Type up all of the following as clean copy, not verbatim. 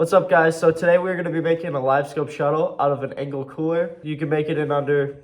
What's up, guys? So today we're going to be making a Livescope Shuttle out of an Engel cooler. You can make it in under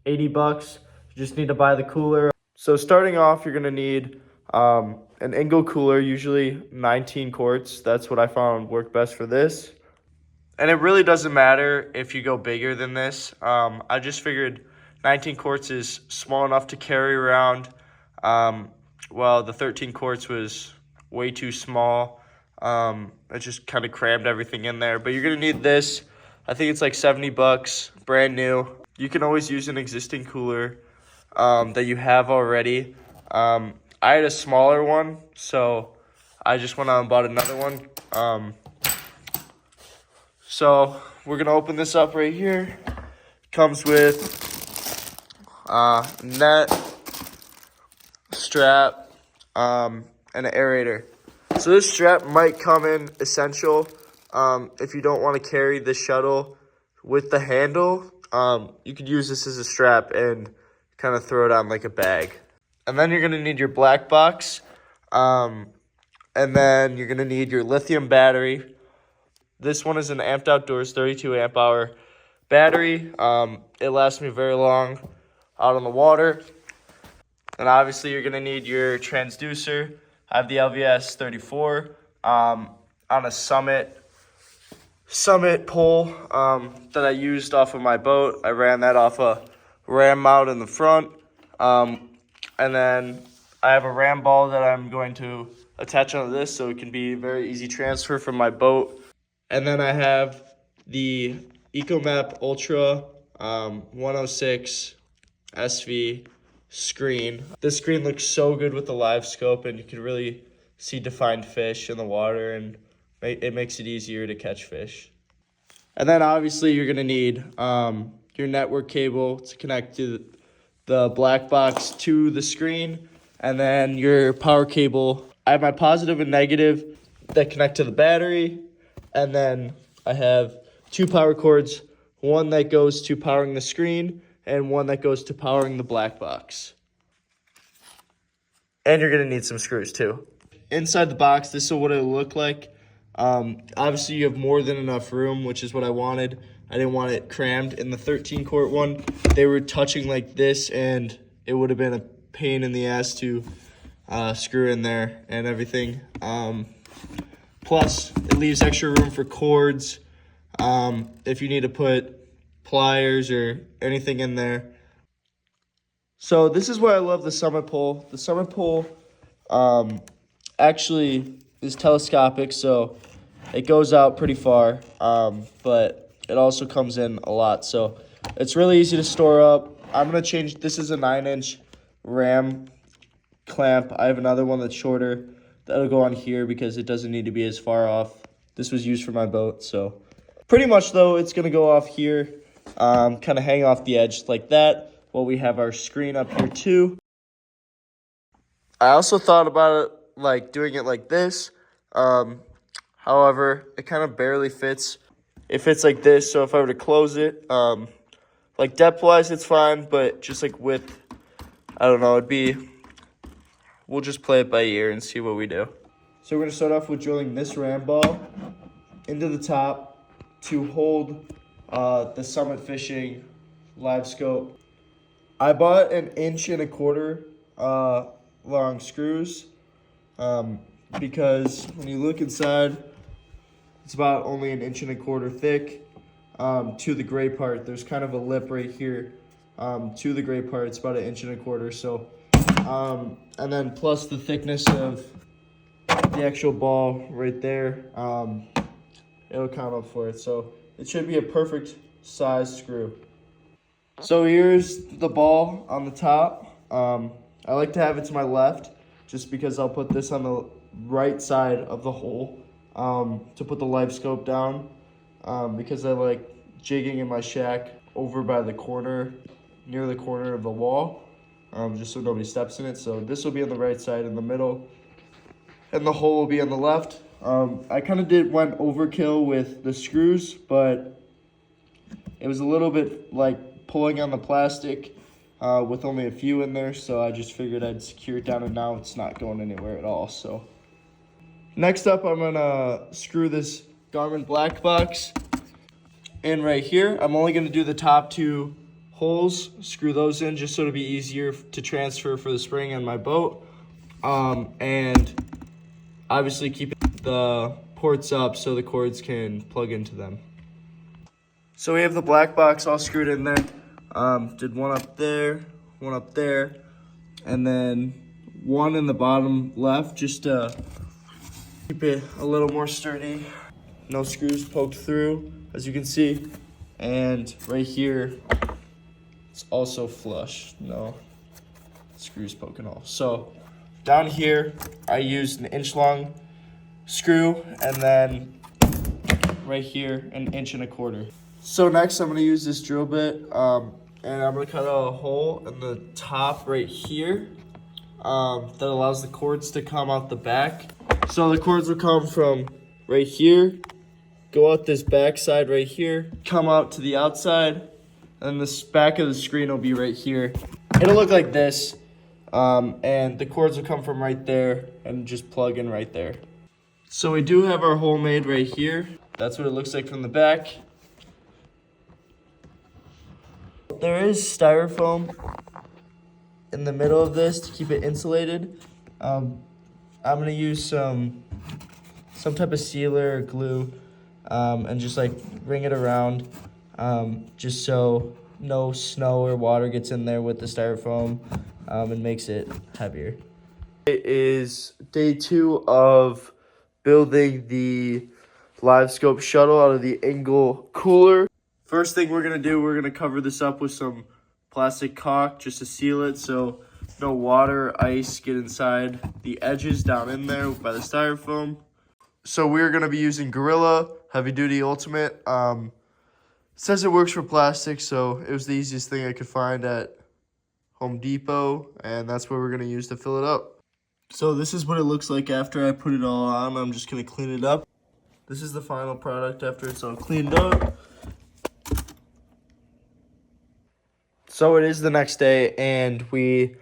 80 bucks. You just need to buy the cooler. So starting off, you're going to need an Engel cooler, usually 19 quarts. That's what I found worked best for this. And it really doesn't matter if you go bigger than this. I just figured 19 quarts is small enough to carry around. Well, the 13 quarts was way too small. It just kind of crammed everything in there. But you're going to need this. I think it's like 70 bucks, brand new. You can always use an existing cooler that you have already. I had a smaller one, so I just went out and bought another one. So we're going to open this up right here. Comes with net, strap, and an aerator. So this strap might come in essential if you don't want to carry the shuttle with the handle. You could use this as a strap and kind of throw it on like a bag. And then you're going to need your black box. And then you're going to need your lithium battery. This one is an Amped Outdoors 32 amp hour battery. It lasts me very long out on the water. And obviously you're going to need your transducer. I have the LVS 34 on a Summit pole that I used off of my boat. I ran that off a ram mount in the front. And then I have a ram ball that I'm going to attach onto this so it can be very easy transfer from my boat. And then I have the EcoMap Ultra 106 SV screen. This screen looks so good with the Livescope, and you can really see defined fish in the water, and it makes it easier to catch fish. And then obviously you're going to need your network cable to connect to the black box to the screen, and then your power cable. I have my positive and negative that connect to the battery, and then I have two power cords, one that goes to powering the screen and one that goes to powering the black box. And you're going to need some screws too. Inside the box, this is what it'll look like. Obviously, you have more than enough room, which is what I wanted. I didn't want it crammed. In the 13 quart one, they were touching like this, and it would have been a pain in the ass to screw in there and everything. Plus, it leaves extra room for cords if you need to put pliers or anything in there. So this is why I love the Summit pole. The Summit pole actually is telescopic, so it goes out pretty far, but it also comes in a lot. So it's really easy to store up. I'm going to change, this is a 9-inch ram clamp. I have another one that's shorter that'll go on here because it doesn't need to be as far off. This was used for my boat, so pretty much though, it's going to go off here. Kind of hang off the edge like that while we have our screen up here too. I also thought about it like doing it like this. However, it kind of barely fits. It fits like this, so if I were to close it, like depth-wise it's fine, but just like width, I don't know, we'll just play it by ear and see what we do. So we're going to start off with drilling this ram ball into the top to hold the Summit Fishing Livescope. I bought 1.25 inch long screws because when you look inside, it's about only 1.25 inch thick to the gray part. There's kind of a lip right here to the gray part. It's about 1.25 inch. So, and then plus the thickness of the actual ball right there, it'll count up for it. So it should be a perfect size screw. So here's the ball on the top. I like to have it to my left just because I'll put this on the right side of the hole to put the Livescope down because I like jigging in my shack over by the corner, near the corner of the wall, just so nobody steps in it. So this will be on the right side in the middle, and the hole will be on the left. I kind of went overkill with the screws, but it was a little bit like pulling on the plastic with only a few in there, so I just figured I'd secure it down, and now it's not going anywhere at all. So next up, I'm gonna screw this Garmin black box. And right here, I'm only going to do the top 2 holes, screw those in just so it'll be easier to transfer for the spring on my boat. And obviously keep the ports up so the cords can plug into them. So we have the black box all screwed in there. Did one up there, and then one in the bottom left just to keep it a little more sturdy. No screws poked through, as you can see. And right here, it's also flush. No screws poking off. So down here, I used an 1-inch-long screw, and then right here, an 1.25 inches. So next, I'm gonna use this drill bit, and I'm gonna cut a hole in the top right here that allows the cords to come out the back. So the cords will come from right here, go out this back side right here, come out to the outside, and this back of the screen will be right here. It'll look like this, and the cords will come from right there and just plug in right there. So we do have our hole made right here. That's what it looks like from the back. There is styrofoam in the middle of this to keep it insulated. I'm gonna use some type of sealer or glue and just like ring it around just so no snow or water gets in there with the styrofoam and makes it heavier. It is day 2 of building the Livescope Shuttle out of the Engel cooler. First thing we're gonna do, we're gonna cover this up with some plastic caulk just to seal it so no water, ice get inside the edges down in there by the styrofoam. So we're gonna be using Gorilla Heavy Duty Ultimate. It says it works for plastic, so it was the easiest thing I could find at Home Depot, and that's what we're gonna use to fill it up. So this is what it looks like after I put it all on. I'm just gonna clean it up. This is the final product after it's all cleaned up. So it is the next day, and we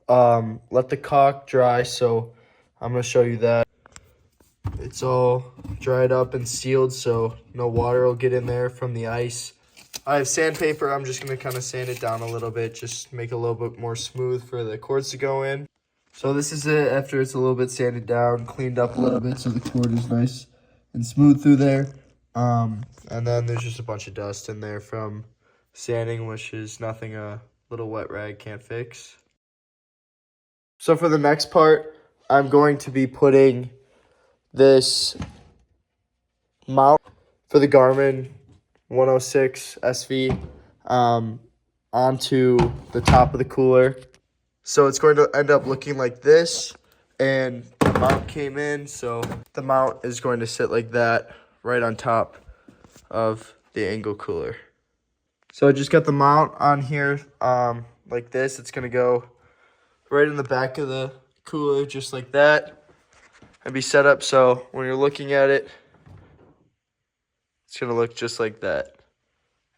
let the caulk dry, so I'm going to show you that. It's all dried up and sealed, so no water will get in there from the ice. I have sandpaper. I'm just going to kind of sand it down a little bit, just make it a little bit more smooth for the cords to go in. So this is it after it's a little bit sanded down, cleaned up a little bit so the cord is nice and smooth through there. And then there's just a bunch of dust in there from sanding, which is nothing a little wet rag can't fix. So for the next part, I'm going to be putting this mount for the Garmin 106 SV onto the top of the cooler. So it's going to end up looking like this, and the mount came in, so the mount is going to sit like that right on top of the Engel cooler. So I just got the mount on here like this. It's going to go right in the back of the cooler just like that and be set up so when you're looking at it, it's going to look just like that.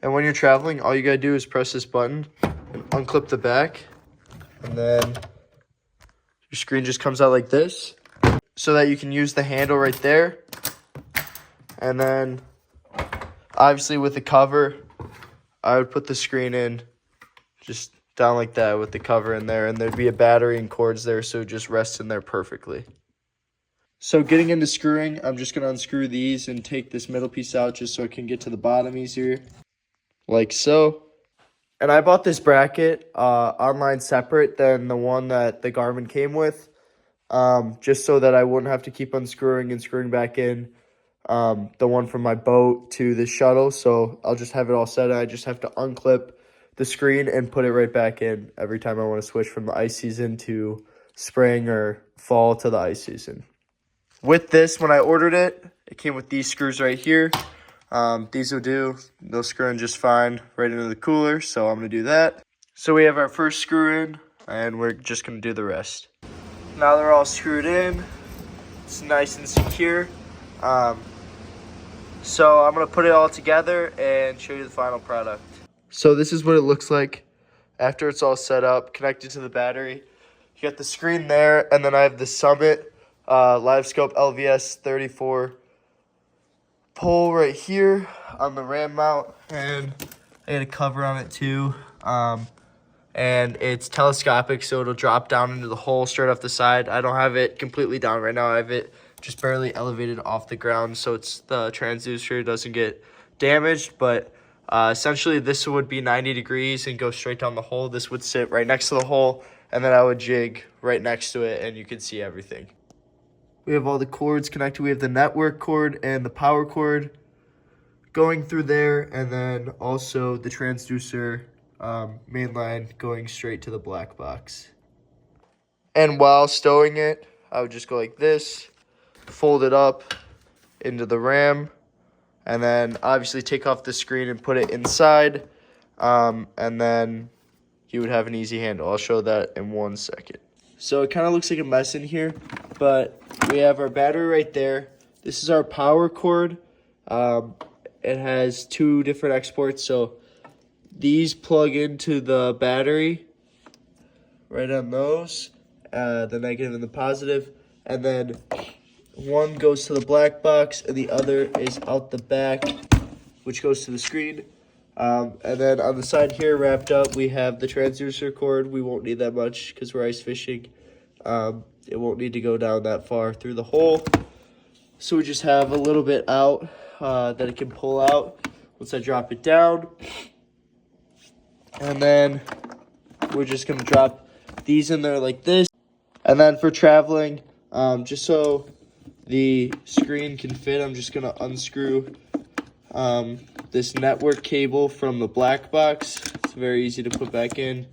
And when you're traveling, all you got to do is press this button and unclip the back, and then your screen just comes out like this so that you can use the handle right there. And then obviously with the cover, I would put the screen in just down like that with the cover in there, and there'd be a battery and cords there, so it just rests in there perfectly. So getting into screwing, I'm just going to unscrew these and take this middle piece out just so I can get to the bottom easier, like so. And I bought this bracket online separate than the one that the Garmin came with, just so that I wouldn't have to keep unscrewing and screwing back in the one from my boat to the shuttle. So I'll just have it all set. I just have to unclip the screen and put it right back in every time I want to switch from the ice season to spring or fall to the ice season. With this, when I ordered it, it came with these screws right here. These will do. They'll screw in just fine right into the cooler, so I'm going to do that. So we have our first screw in, and we're just going to do the rest. Now they're all screwed in. It's nice and secure. So I'm going to put it all together and show you the final product. So this is what it looks like after it's all set up, connected to the battery. You got the screen there, and then I have the Summit Livescope LVS 34 pole right here on the ram mount, and I got a cover on it too. And it's telescopic, so it'll drop down into the hole straight off the side. I don't have it completely down right now. I have it just barely elevated off the ground, so it's the transducer doesn't get damaged. But essentially, this would be 90 degrees and go straight down the hole. This would sit right next to the hole, and then I would jig right next to it, and you could see everything. We have all the cords connected. We have the network cord and the power cord going through there, and then also the transducer main line going straight to the black box. And while stowing it, I would just go like this, fold it up into the ram, and then obviously take off the screen and put it inside, and then you would have an easy handle. I'll show that in 1 second. So it kind of looks like a mess in here, but we have our battery right there. This is our power cord. It has 2 different exports, so these plug into the battery right on those, the negative and the positive, and then one goes to the black box and the other is out the back, which goes to the screen. And then on the side here, wrapped up, we have the transducer cord. We won't need that much because we're ice fishing. It won't need to go down that far through the hole. So we just have a little bit out that it can pull out once I drop it down. And then we're just going to drop these in there like this. And then for traveling, just so the screen can fit, I'm just going to unscrew this network cable from the black box. It's very easy to put back in.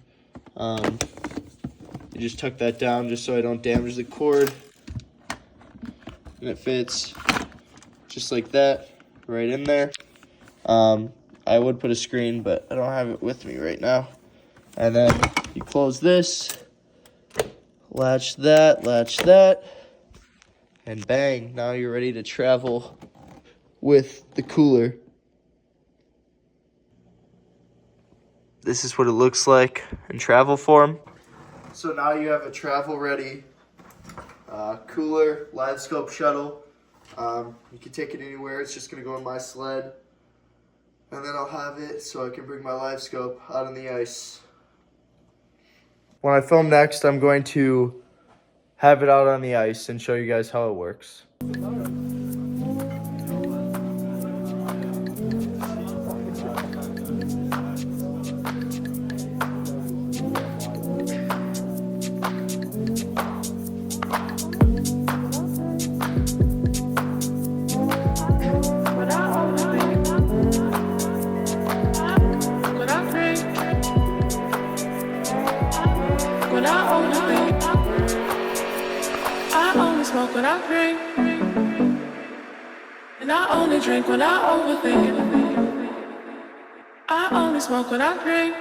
You just tuck that down just so I don't damage the cord. And it fits just like that right in there. I would put a screen, but I don't have it with me right now. And then you close this, latch that, and bang, now you're ready to travel with the cooler. This is what it looks like in travel form. So now you have a travel ready cooler, Livescope Shuttle. You can take it anywhere. It's just gonna go in my sled. And then I'll have it so I can bring my Livescope out on the ice. When I film next, I'm going to have it out on the ice and show you guys how it works. Smoke when I drink, and I only drink when I overthink. I only smoke when I drink,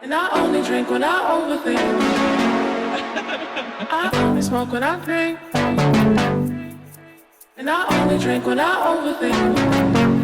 and I only drink when I overthink. I only smoke when I drink, and I only drink when I overthink.